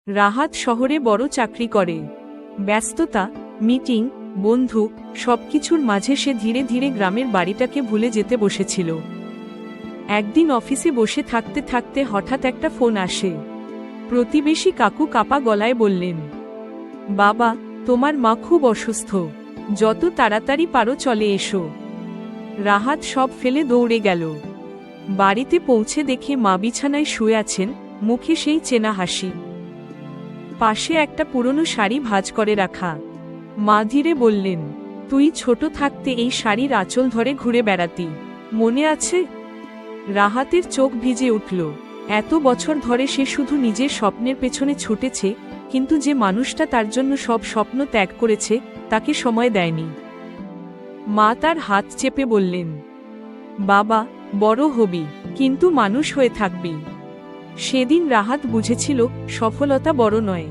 রাহাত শহরে বড় চাকরি করে। ব্যস্ততা, মিটিং, বন্ধু সবকিছুর মাঝে সে ধীরে ধীরে গ্রামের বাড়িটাকে ভুলে যেতে বসেছিল। একদিন অফিসে বসে থাকতে থাকতে হঠাৎ একটা ফোন আসে। প্রতিবেশী কাকু কাপা গলায় বললেন, বাবা, তোমার মা খুব অসুস্থ, যত তাড়াতাড়ি পারো চলে এসো। রাহাত সব ফেলে দৌড়ে গেল। বাড়িতে পৌঁছে দেখে মা বিছানায় শুয়ে আছেন, মুখে সেই চেনা হাসি। পাশে একটা পুরনো শাড়ি ভাঁজ করে রাখা। মা ধীরে বললেন, তুই ছোট থাকতে এই শাড়ির আঁচল ধরে ঘুরে বেড়াতি, মনে আছে? রাহাতের চোখ ভিজে উঠল। এত বছর ধরে সে শুধু নিজের স্বপ্নের পেছনে ছুটেছে, কিন্তু যে মানুষটা তার জন্য সব স্বপ্ন ত্যাগ করেছে তাকে সময় দেয়নি। মা তার হাত চেপে বললেন, বাবা, বড় হবি, কিন্তু মানুষ হয়ে থাকবি। সেদিন রাহাত বুঝেছিল সফলতা বড় নয়,